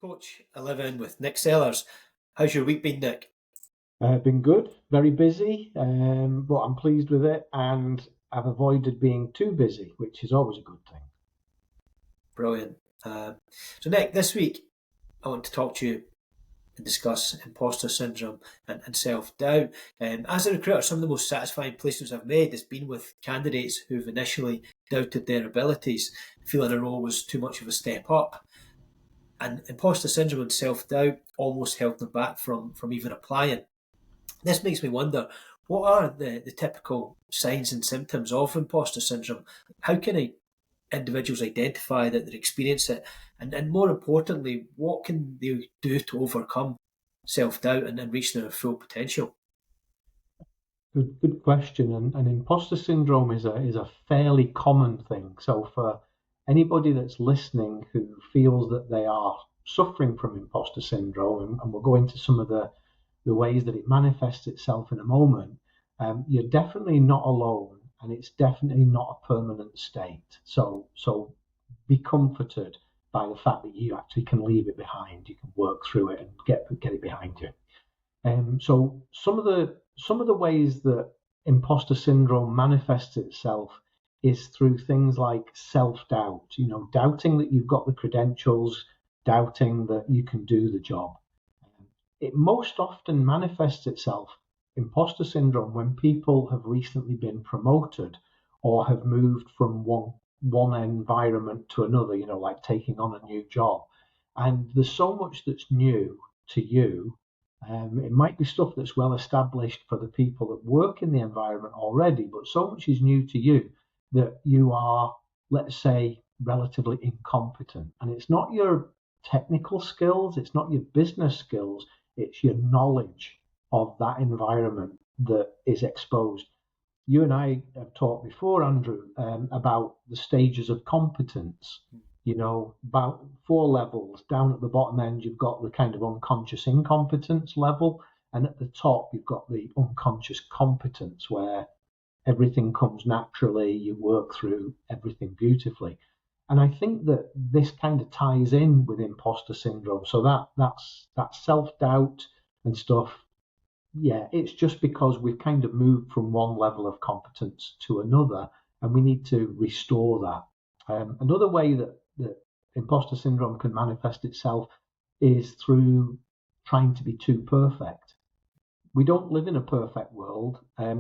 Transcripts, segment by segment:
Coach 11 with Nick Sellers. How's your week been, Nick? Been good, very busy, but I'm pleased with it, and I've avoided being too busy, which is always a good thing. Brilliant. So, Nick, this week I want to talk to you and discuss imposter syndrome and self-doubt. As a recruiter, some of the most satisfying placements I've made has been with candidates who've initially doubted their abilities, feeling a role was too much of a step up. And imposter syndrome and self-doubt almost held them back from even applying. This makes me wonder, what are the typical signs and symptoms of imposter syndrome? How can individuals identify that they experience it? And more importantly, what can they do to overcome self-doubt and reach their full potential? Good question. And imposter syndrome is a fairly common thing. So for anybody that's listening who feels that they are suffering from imposter syndrome, and we'll go into some of the ways that it manifests itself in a moment, you're definitely not alone, and it's definitely not a permanent state. So be comforted by the fact that you actually can leave it behind. You can work through it and get it behind you. So some of the ways that imposter syndrome manifests itself is through things like self-doubt. Doubting that you've got the credentials, doubting that you can do the job. It most often manifests itself, imposter syndrome, when people have recently been promoted or have moved from one environment to another, like taking on a new job. And there's so much that's new to you. It might be stuff that's well established for the people that work in the environment already, but so much is new to you that you are, let's say, relatively incompetent. And it's not your technical skills, it's not your business skills, it's your knowledge of that environment that is exposed. You and I have talked before, Andrew, about the stages of competence. About 4 levels. Down at the bottom end, you've got the kind of unconscious incompetence level, and at the top, you've got the unconscious competence, where everything comes naturally, you work through everything beautifully. And I think that this kind of ties in with imposter syndrome. So that's self-doubt and stuff. Yeah, it's just because we've kind of moved from one level of competence to another, and we need to restore that. Another way that imposter syndrome can manifest itself is through trying to be too perfect. We don't live in a perfect world.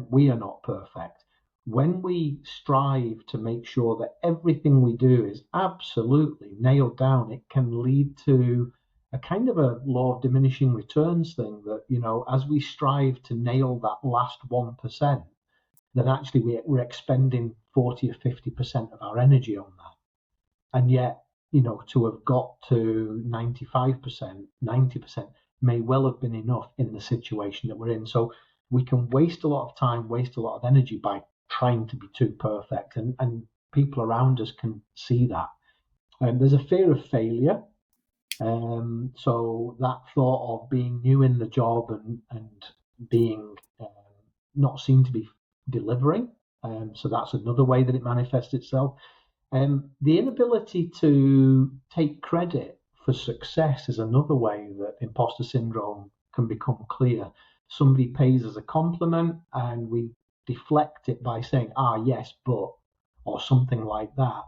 We are not perfect. When we strive to make sure that everything we do is absolutely nailed down, it can lead to a kind of a law of diminishing returns thing that, as we strive to nail that last 1%, then actually we're expending 40 or 50% of our energy on that. And yet, to have got to 95%, 90% may well have been enough in the situation that we're in. So we can waste a lot of time, waste a lot of energy by trying to be too perfect. And people around us can see that. There's a fear of failure. So that thought of being new in the job and being not seen to be delivering. So that's another way that it manifests itself. The inability to take credit for success is another way that imposter syndrome can become clear. Somebody pays us a compliment and we deflect it by saying, yes, but, or something like that.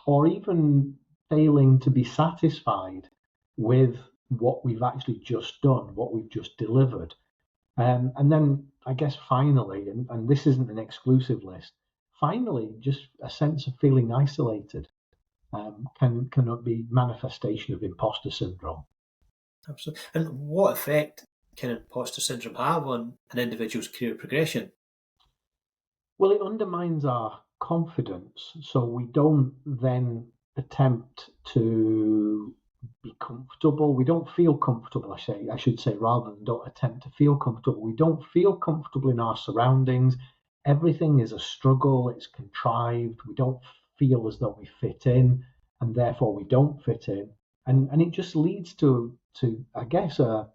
Or even failing to be satisfied with what we've actually just done, what we've just delivered. And then I guess finally, and this isn't an exclusive list, finally, just a sense of feeling isolated can be manifestation of imposter syndrome. Absolutely. And what effect can imposter syndrome have on an individual's career progression? Well, it undermines our confidence, so we don't then attempt to be comfortable. We don't feel comfortable, I should say, rather than don't attempt to feel comfortable. We don't feel comfortable in our surroundings. Everything is a struggle, it's contrived. We don't feel as though we fit in, and therefore we don't fit in. And it just leads to I guess, a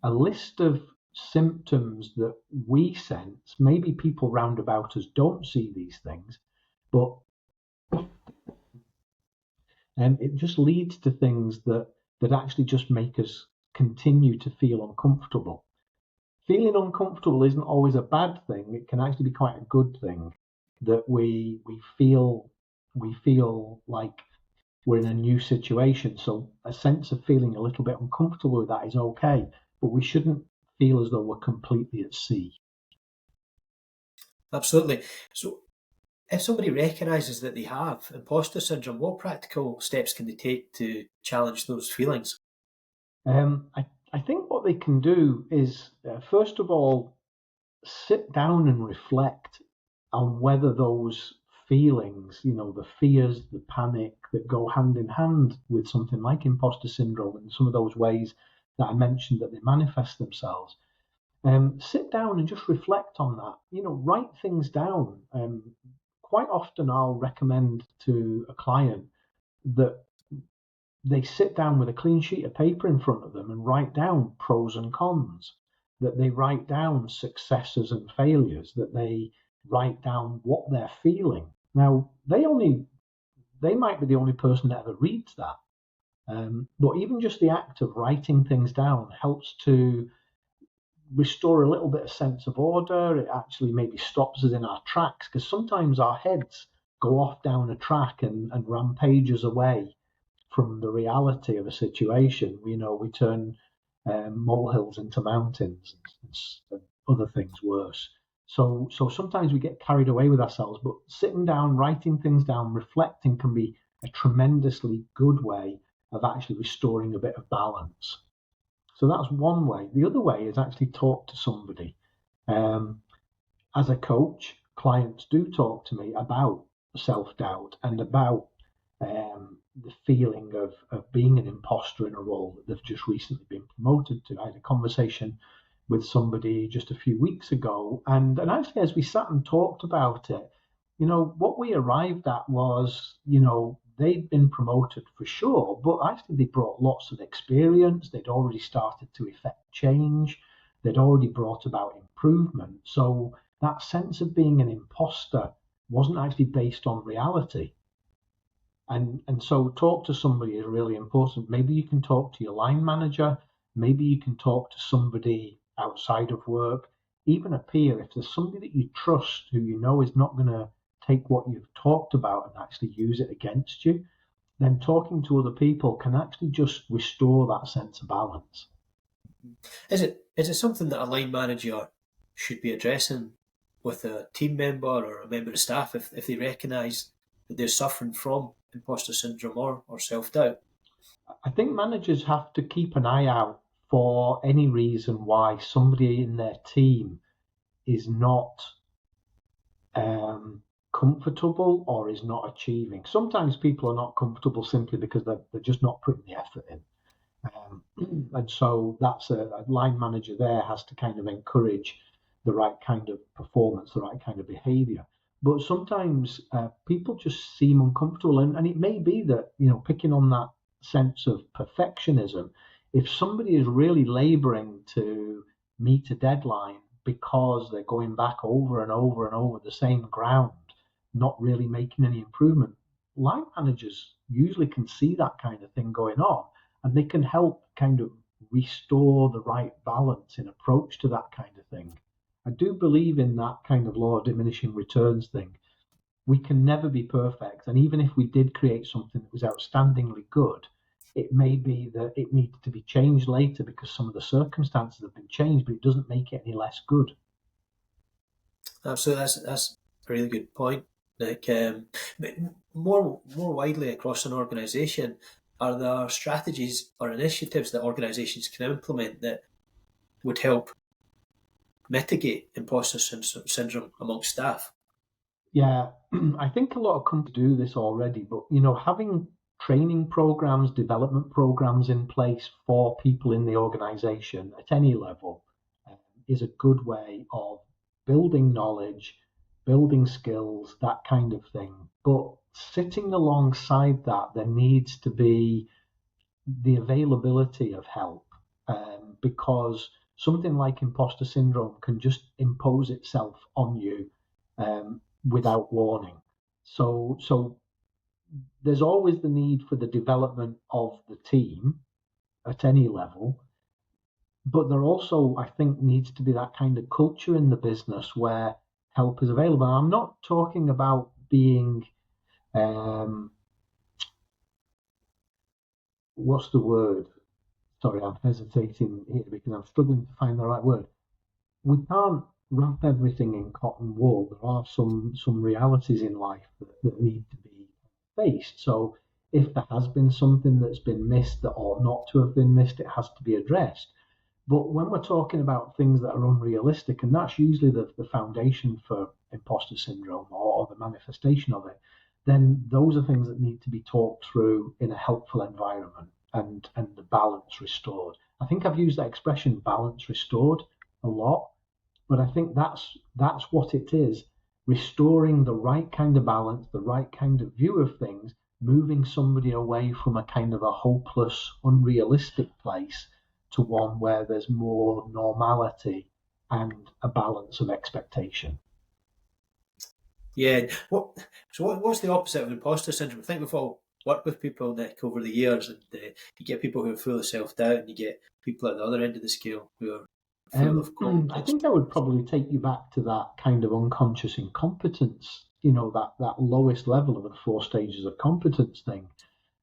list of symptoms that we sense. Maybe people round about us don't see these things, but it just leads to things that that actually just make us continue to feel uncomfortable. Feeling uncomfortable isn't always a bad thing. It can actually be quite a good thing that we feel like we're in a new situation. So a sense of feeling a little bit uncomfortable with that is okay, but we shouldn't feel as though we're completely at sea. Absolutely. So, if somebody recognises that they have imposter syndrome, what practical steps can they take to challenge those feelings? I think what they can do is, first of all, sit down and reflect on whether those feelings, the fears, the panic that go hand in hand with something like imposter syndrome and some of those ways that I mentioned that they manifest themselves. Sit down and just reflect on that. Write things down. Quite often, I'll recommend to a client that they sit down with a clean sheet of paper in front of them and write down pros and cons, that they write down successes and failures, that they write down what they're feeling. Now, they might be the only person that ever reads that. But even just the act of writing things down helps to restore a little bit of sense of order. It actually maybe stops us in our tracks because sometimes our heads go off down a track and rampages away from the reality of a situation. We turn molehills into mountains and other things worse. So sometimes we get carried away with ourselves, but sitting down, writing things down, reflecting can be a tremendously good way of actually restoring a bit of balance. So that's one way. The other way is actually talk to somebody. Um, as a coach, clients do talk to me about self doubt and about the feeling of being an imposter in a role that they've just recently been promoted to. I had a conversation with somebody just a few weeks ago, and actually, as we sat and talked about it, what we arrived at was, they'd been promoted for sure, but actually, they brought lots of experience. They'd already started to effect change, they'd already brought about improvement. So, that sense of being an imposter wasn't actually based on reality. And so talk to somebody is really important. Maybe you can talk to your line manager, maybe you can talk to somebody outside of work, even a peer. If there's somebody that you trust who you know is not going to take what you've talked about and actually use it against you, then talking to other people can actually just restore that sense of balance. Is it something that a line manager should be addressing with a team member or a member of staff if they recognise that they're suffering from imposter syndrome or self doubt? I think managers have to keep an eye out for any reason why somebody in their team is not comfortable or is not achieving. Sometimes people are not comfortable simply because they're just not putting the effort in. And so that's a line manager there has to kind of encourage the right kind of performance, the right kind of behavior. But sometimes people just seem uncomfortable, and it may be that, picking on that sense of perfectionism, if somebody is really laboring to meet a deadline because they're going back over and over and over the same ground, not really making any improvement, line managers usually can see that kind of thing going on, and they can help kind of restore the right balance in approach to that kind of thing. I do believe in that kind of law of diminishing returns thing. We can never be perfect, and even if we did create something that was outstandingly good, it may be that it needs to be changed later because some of the circumstances have been changed, but it doesn't make it any less good. Absolutely, that's a really good point. Like, but more widely across an organisation, are there strategies or initiatives that organisations can implement that would help mitigate imposter syndrome amongst staff? Yeah, I think a lot of companies do this already, but having training programs, development programs in place for people in the organization at any level is a good way of building knowledge, building skills, that kind of thing. But sitting alongside that, there needs to be the availability of help, because something like imposter syndrome can just impose itself on you without warning. So there's always the need for the development of the team, at any level. But there also, I think, needs to be that kind of culture in the business where help is available. I'm not talking about being, what's the word? Sorry, I'm hesitating here because I'm struggling to find the right word. We can't wrap everything in cotton wool. There are some realities in life that need to be faced. So if there has been something that's been missed that ought not to have been missed, it has to be addressed. But when we're talking about things that are unrealistic, and that's usually the foundation for imposter syndrome or the manifestation of it, then those are things that need to be talked through in a helpful environment and the balance restored. I think I've used that expression balance restored a lot, but I think that's what it is. Restoring the right kind of balance, the right kind of view of things, moving somebody away from a kind of a hopeless, unrealistic place to one where there's more normality and a balance of expectation. Yeah. What's the opposite of imposter syndrome? I think we've all worked with people, Nick, over the years, and you get people who are full of self-doubt, and you get people at the other end of the scale who are full of I confidence. think I would probably take you back to that kind of unconscious incompetence, that lowest level of the four stages of competence thing,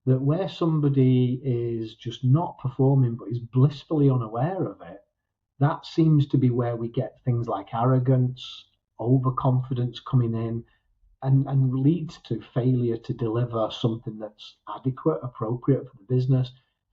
that where somebody is just not performing but is blissfully unaware of it, that seems to be where we get things like arrogance, overconfidence coming in, and leads to failure to deliver something that's adequate, appropriate for the business,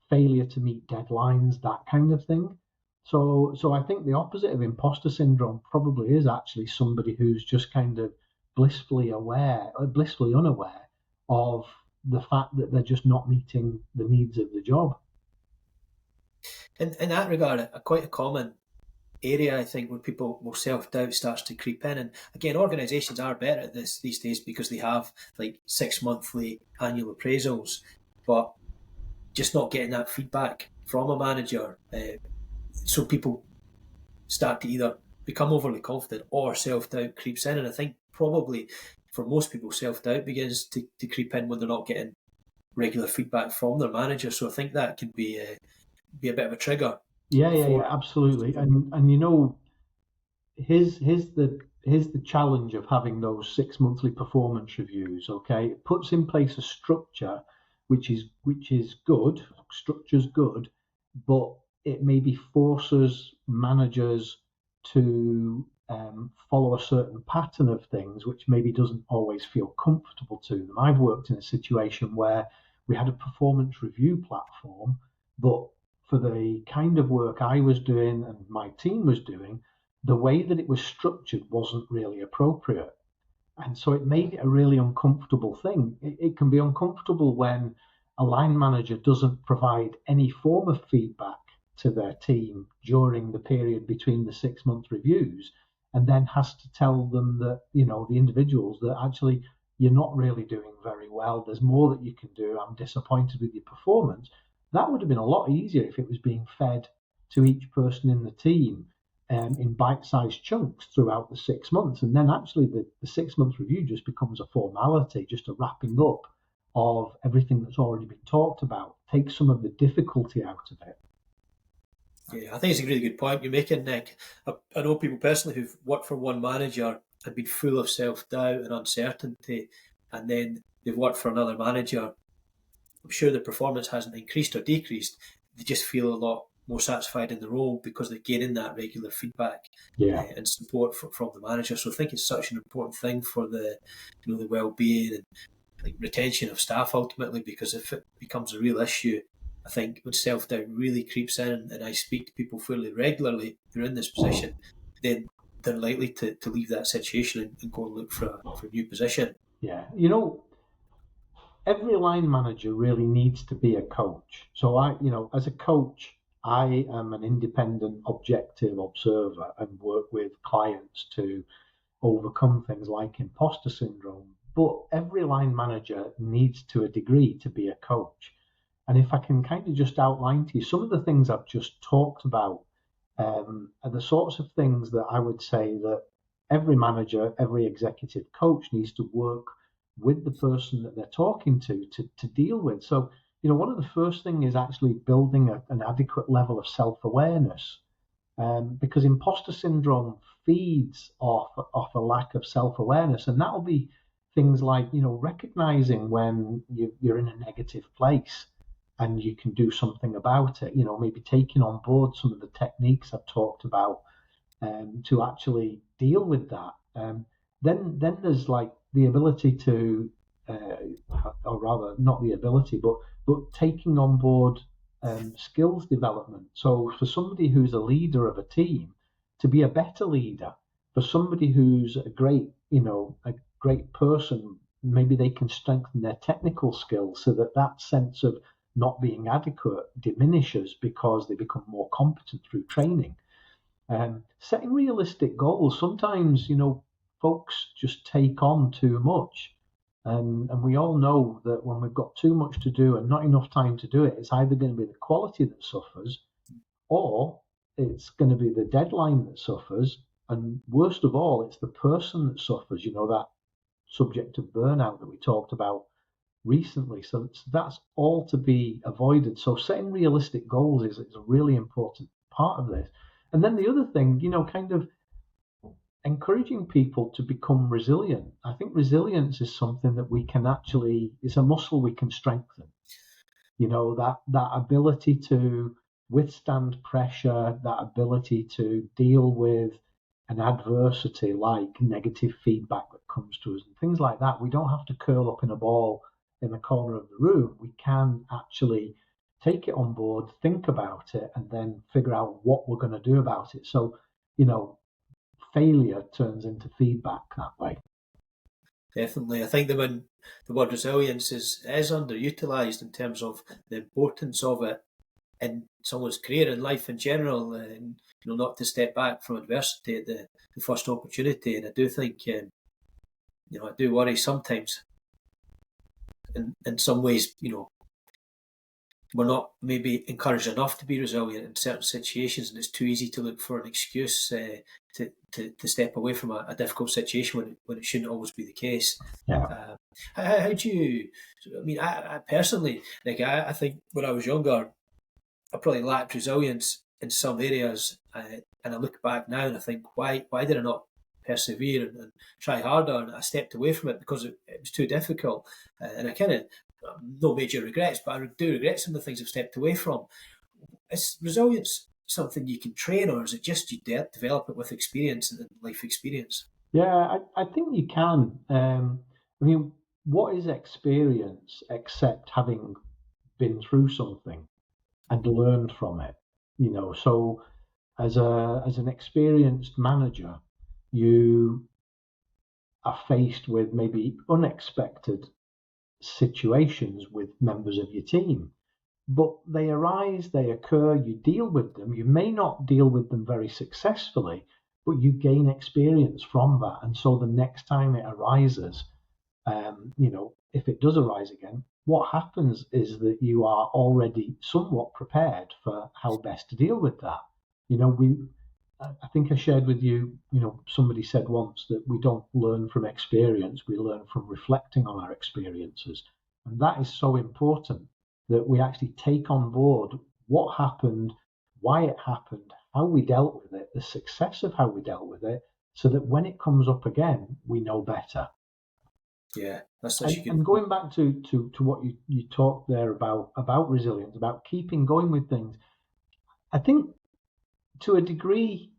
failure to meet deadlines, that kind of thing. So I think the opposite of imposter syndrome probably is actually somebody who's just kind of blissfully aware, or blissfully unaware of the fact that they're just not meeting the needs of the job. In that regard, quite a common area, I think, where self-doubt starts to creep in. And again, organisations are better at this these days because they have like 6 monthly annual appraisals, but just not getting that feedback from a manager. So people start to either become overly confident or self-doubt creeps in. And I think probably for most people, self-doubt begins to creep in when they're not getting regular feedback from their manager. So I think that can be a bit of a trigger Yeah, for absolutely. And here's the challenge of having those 6 monthly performance reviews. Okay, it puts in place a structure which is good. Structure's good, but it maybe forces managers to follow a certain pattern of things, which maybe doesn't always feel comfortable to them. I've worked in a situation where we had a performance review platform, but for the kind of work I was doing and my team was doing, the way that it was structured wasn't really appropriate. And so it made it a really uncomfortable thing. It can be uncomfortable when a line manager doesn't provide any form of feedback to their team during the period between the 6 month reviews and then has to tell them that, the individuals that actually you're not really doing very well. There's more that you can do. I'm disappointed with your performance. That would have been a lot easier if it was being fed to each person in the team in bite-sized chunks throughout the 6 months. And then actually the 6 month review just becomes a formality, just a wrapping up of everything that's already been talked about. Take some of the difficulty out of it. Yeah, I think it's a really good point you're making, Nick. I know people personally who've worked for one manager and been full of self-doubt and uncertainty, and then they've worked for another manager. I'm sure the performance hasn't increased or decreased. They just feel a lot more satisfied in the role because they're getting that regular feedback Yeah. and support from the manager. So I think it's such an important thing for the well-being and like retention of staff ultimately, because if it becomes a real issue, I think when self-doubt really creeps in, and I speak to people fairly regularly who are in this position, then they're likely to leave that situation and go and look for a new position. Yeah. Every line manager really needs to be a coach. So as a coach, I am an independent, objective observer and work with clients to overcome things like imposter syndrome. But every line manager needs to a degree to be a coach. And if I can kind of just outline to you some of the things I've just talked about, are the sorts of things that I would say that every manager, every executive coach needs to work with the person that they're talking to deal with. So, one of the first things is actually building an adequate level of self-awareness, because imposter syndrome feeds off a lack of self-awareness, and that'll be things like recognizing when you're in a negative place and you can do something about it. Maybe taking on board some of the techniques I've talked about to actually deal with that. Then there's like the ability to, or rather, not the ability, but taking on board skills development. So for somebody who's a leader of a team, to be a better leader, for somebody who's a great person, maybe they can strengthen their technical skills so that sense of not being adequate diminishes because they become more competent through training. Setting realistic goals. Sometimes, folks just take on too much. And we all know that when we've got too much to do and not enough time to do it, it's either going to be the quality that suffers or it's going to be the deadline that suffers. And worst of all, it's the person that suffers, that subject of burnout that we talked about recently. So that's all to be avoided. So setting realistic goals is a really important part of this. And then the other thing, kind of encouraging people to become resilient. I think resilience is something that we can actually, it's a muscle we can strengthen. That ability to withstand pressure, that ability to deal with an adversity like negative feedback that comes to us and things like that. We don't have to curl up in a ball in the corner of the room. We can actually take it on board, think about it, and then figure out what we're going to do about it. So, failure turns into feedback that way. Definitely. I think the word resilience is underutilised in terms of the importance of it in someone's career and life in general, and not to step back from adversity at the first opportunity. And I do think, I do worry sometimes in some ways, we're not maybe encouraged enough to be resilient in certain situations, and it's too easy to look for an excuse to step away from a difficult situation when it shouldn't always be the case. Yeah. How do you? I mean, I personally, I think when I was younger, I probably lacked resilience in some areas, and I look back now and I think, why did I not persevere and try harder? And I stepped away from it because it was too difficult, and I kind of no major regrets, but I do regret some of the things I've stepped away from. Is resilience something you can train, or is it just you develop it with experience and life experience? Yeah, I think you can. I mean, what is experience except having been through something and learned from it? So as an experienced manager, you are faced with maybe unexpected situations with members of your team. But they arise, they occur, you deal with them. You may not deal with them very successfully, but you gain experience from that. And so the next time it arises, if it does arise again, what happens is that you are already somewhat prepared for how best to deal with that. I think I shared with you, somebody said once that we don't learn from experience, we learn from reflecting on our experiences. And that is so important that we actually take on board what happened, why it happened, how we dealt with it, the success of how we dealt with it, so that when it comes up again, we know better. Yeah, that's such a good. And going back to what you talked there about resilience, about keeping going with things, I think to a degree,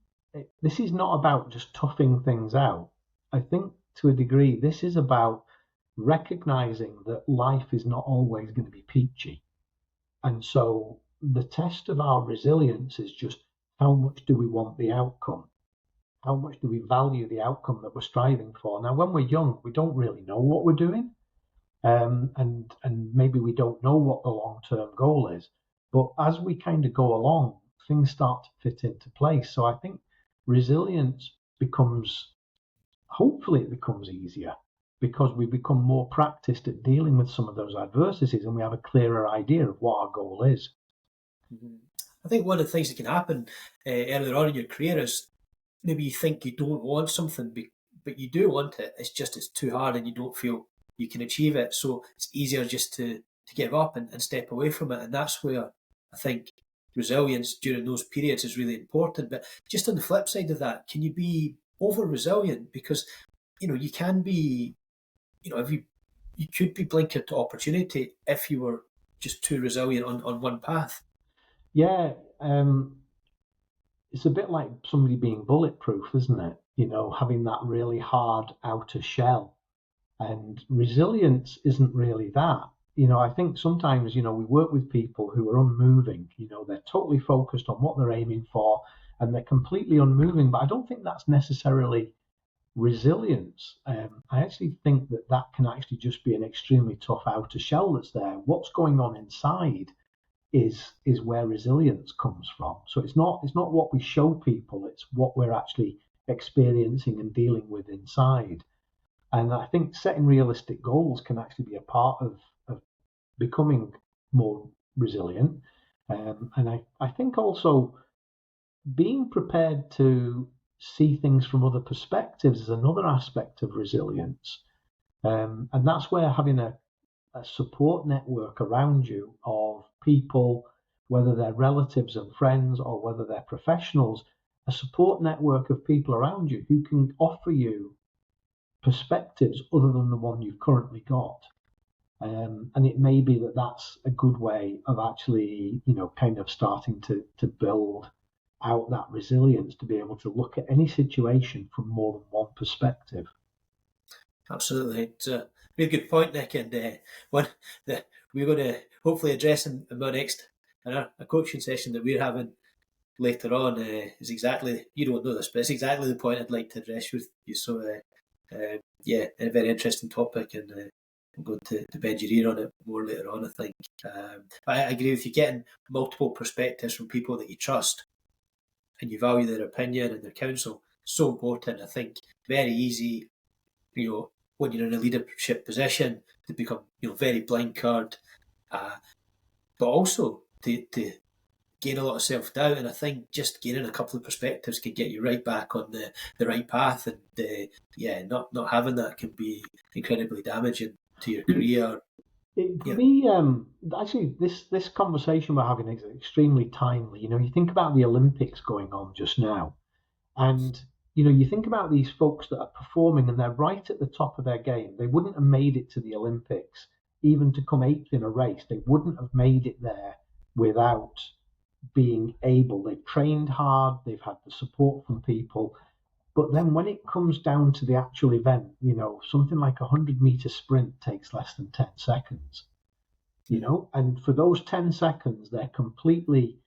this is not about just toughing things out. I think to a degree, this is about recognizing that life is not always going to be peachy. And so the test of our resilience is just how much do we want the outcome? How much do we value the outcome that we're striving for? Now, when we're young, we don't really know what we're doing. And maybe we don't know what the long-term goal is. But as we kind of go along, things start to fit into place. So I think resilience hopefully it becomes easier because we become more practiced at dealing with some of those adversities and we have a clearer idea of what our goal is. Mm-hmm. I think one of the things that can happen earlier on in your career is maybe you think you don't want something, but you do want it. It's just it's too hard and you don't feel you can achieve it. So it's easier just to give up and step away from it. And that's where I think resilience during those periods is really important. But just on the flip side of that, can you be over resilient? Because, you can be, if you could be blinkered to opportunity if you were just too resilient on one path. Yeah, it's a bit like somebody being bulletproof, isn't it? Having that really hard outer shell. And resilience isn't really that. I think sometimes, we work with people who are unmoving, they're totally focused on what they're aiming for and they're completely unmoving. But I don't think that's necessarily resilience. I actually think that can actually just be an extremely tough outer shell that's there. What's going on inside is where resilience comes from. So it's not what we show people, it's what we're actually experiencing and dealing with inside. And I think setting realistic goals can actually be a part of becoming more resilient. And I think also being prepared to see things from other perspectives is another aspect of resilience. And that's where having a support network around you of people, whether they're relatives and friends or whether they're professionals, a support network of people around you who can offer you perspectives other than the one you've currently got. And it may be that that's a good way of actually, kind of starting to build out that resilience to be able to look at any situation from more than one perspective. Absolutely. It's a really good point, Nick. And one that we're going to hopefully address in our next in our coaching session that we're having later on is exactly, you don't know this, but it's exactly the point I'd like to address with you. So, yeah, a very interesting topic, and I'm going to bend your ear on it more later on, I think. But I agree with you, getting multiple perspectives from people that you trust and you value their opinion and their counsel, so important. I think very easy, when you're in a leadership position to become, very blinkered, but also to gain a lot of self-doubt. And I think just gaining a couple of perspectives can get you right back on the right path. And not having that can be incredibly damaging to your career. For Yeah. me, actually, this conversation we're having is extremely timely. You think about the Olympics going on just now, and you think about these folks that are performing and they're right at the top of their game. They wouldn't have made it to the Olympics, even to come eighth in a race. They wouldn't have made it there without being able. They've trained hard, they've had the support from people. But then when it comes down to the actual event, something like a 100-meter sprint takes less than 10 seconds, and for those 10 seconds, they're completely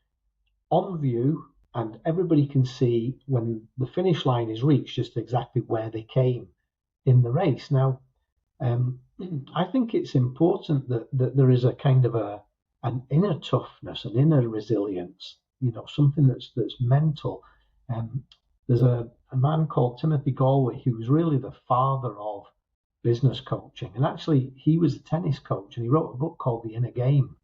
on view and everybody can see when the finish line is reached just exactly where they came in the race. Now, um, I think it's important that there is a kind of an inner toughness, an inner resilience, something that's mental. There's a man called Timothy Galway who was really the father of business coaching. And actually, he was a tennis coach and he wrote a book called The Inner Game.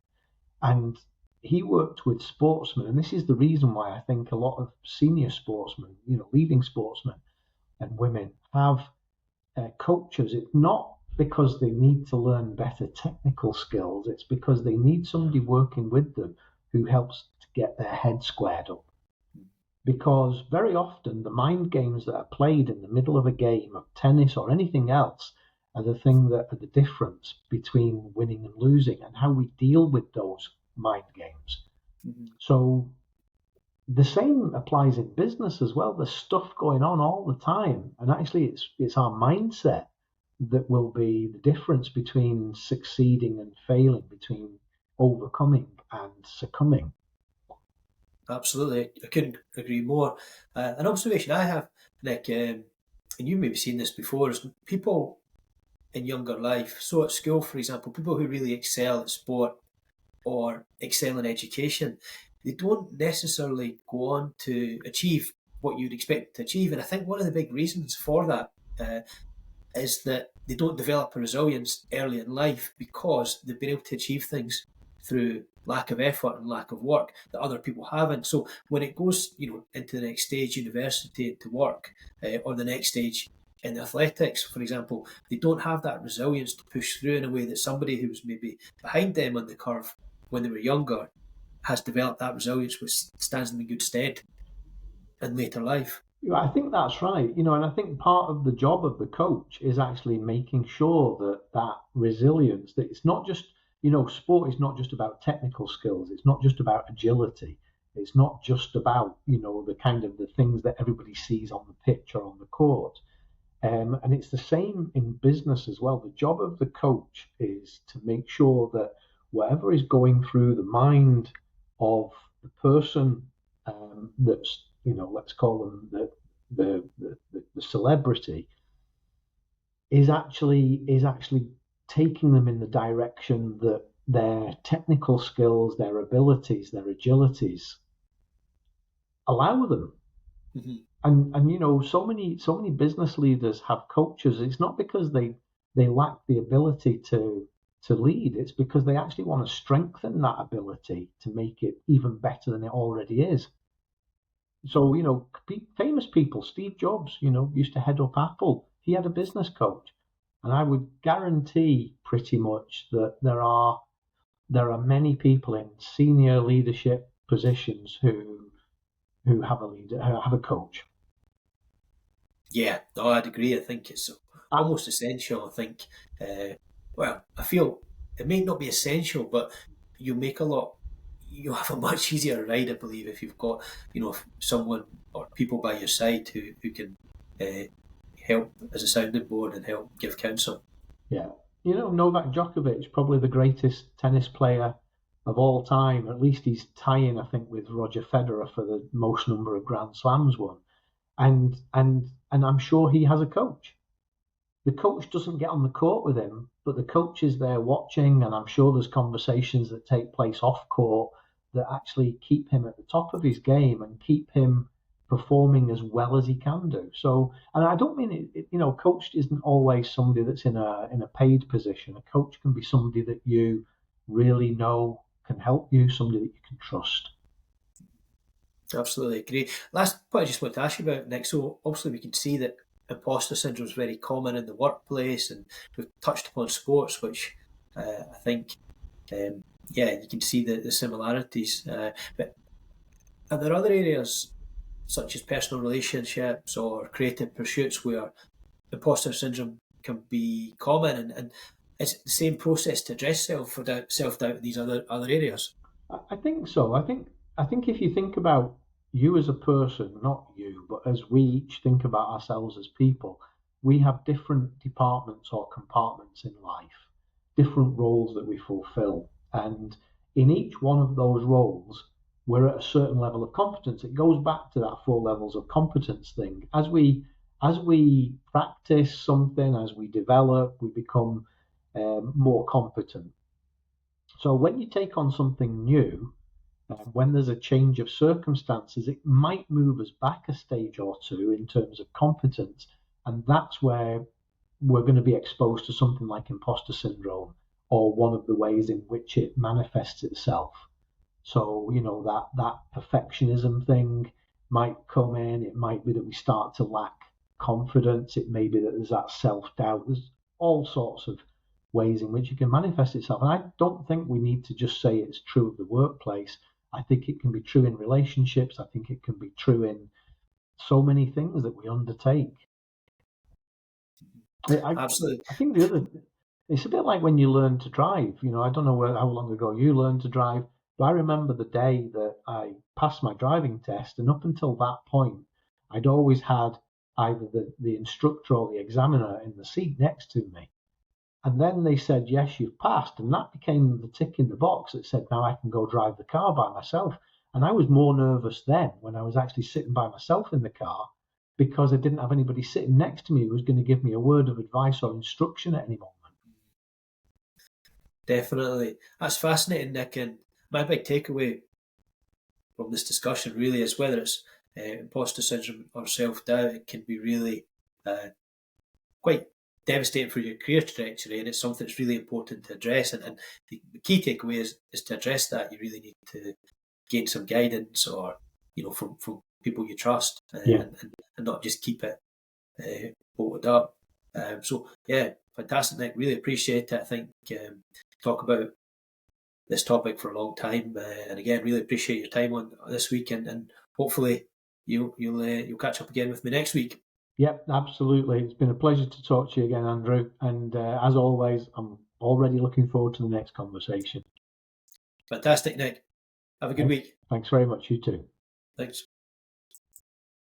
And he worked with sportsmen. And this is the reason why I think a lot of senior sportsmen, leading sportsmen and women have coaches. It's not because they need to learn better technical skills, it's because they need somebody working with them who helps to get their head squared up. Because very often the mind games that are played in the middle of a game of tennis or anything else are the thing that are the difference between winning and losing and how we deal with those mind games. Mm-hmm. So the same applies in business as well. There's stuff going on all the time, and actually it's our mindset that will be the difference between succeeding and failing, between overcoming and succumbing. Absolutely. I couldn't agree more. An observation I have, Nick, and you've maybe seen this before, is people in younger life, so at school, for example, people who really excel at sport or excel in education, they don't necessarily go on to achieve what you'd expect to achieve. And I think one of the big reasons for that is that they don't develop a resilience early in life because they've been able to achieve things through lack of effort and lack of work that other people haven't. So when it goes, into the next stage, university, to work, or the next stage in athletics, for example, they don't have that resilience to push through in a way that somebody who was maybe behind them on the curve when they were younger has developed that resilience, which stands them in good stead in later life. I think that's right. And I think part of the job of the coach is actually making sure that resilience, that it's not just, sport is not just about technical skills. It's not just about agility. It's not just about, the kind of the things that everybody sees on the pitch or on the court. And it's the same in business as well. The job of the coach is to make sure that whatever is going through the mind of the person that's, let's call them the celebrity, is actually taking them in the direction that their technical skills, their abilities, their agilities allow them. Mm-hmm. And so many business leaders have coaches. It's not because they lack the ability to lead. It's because they actually want to strengthen that ability to make it even better than it already is. So famous people, Steve Jobs, used to head up Apple. He had a business coach, and I would guarantee pretty much that there are many people in senior leadership positions who have a leader, have a coach. Yeah, no, I'd agree. I think it's almost essential. I think, I feel it may not be essential, but you make you have a much easier ride, I believe, if you've got, someone or people by your side who can help as a sounding board and help give counsel. Yeah. Novak Djokovic, probably the greatest tennis player of all time. At least he's tying, I think, with Roger Federer for the most number of Grand Slams won. And I'm sure he has a coach. The coach doesn't get on the court with him, but the coach is there watching, and I'm sure there's conversations that take place off court that actually keep him at the top of his game and keep him performing as well as he can do. So, and I don't mean coach isn't always somebody that's in a paid position. A coach can be somebody that you really know can help you, somebody that you can trust. Absolutely agree. Last point I just want to ask you about, Nick. So obviously we can see that imposter syndrome is very common in the workplace, and we've touched upon sports, which I think, you can see the similarities. But are there other areas such as personal relationships or creative pursuits where imposter syndrome can be common, and is it the same process to address self doubt in these other areas? I think so. I think if you think about you as a person, not you, but as we each think about ourselves as people, we have different departments or compartments in life, different roles that we fulfill. And in each one of those roles, we're at a certain level of competence. It goes back to that 4 levels of competence thing. As we practice something, as we develop, we become more competent. So when you take on something new, when there's a change of circumstances, it might move us back a stage or two in terms of competence. And that's where we're going to be exposed to something like imposter syndrome, or one of the ways in which it manifests itself. So, that perfectionism thing might come in. It might be that we start to lack confidence. It may be that there's that self doubt. There's all sorts of ways in which it can manifest itself. And I don't think we need to just say it's true of the workplace. I think it can be true in relationships. I think it can be true in so many things that we undertake. Absolutely. I think it's a bit like when you learn to drive. I don't know how long ago you learned to drive, but I remember the day that I passed my driving test, and up until that point, I'd always had either the instructor or the examiner in the seat next to me. And then they said, yes, you've passed. And that became the tick in the box that said, now I can go drive the car by myself. And I was more nervous then when I was actually sitting by myself in the car, because I didn't have anybody sitting next to me who was going to give me a word of advice or instruction at any moment. Definitely. That's fascinating, Nick. And my big takeaway from this discussion really is whether it's imposter syndrome or self doubt, it can be really quite devastating for your career trajectory, and it's something that's really important to address. And the key takeaway is to address that. You really need to gain some guidance, or from people you trust, Yeah. and not just keep it bolted up. So yeah, fantastic, Nick. Really appreciate it. I think talk about this topic for a long time, and again, really appreciate your time on this week, and hopefully you'll catch up again with me next week. Yep, absolutely. It's been a pleasure to talk to you again, Andrew. And as always, I'm already looking forward to the next conversation. Fantastic, Nick. Have a good week. Thanks very much. You too. Thanks.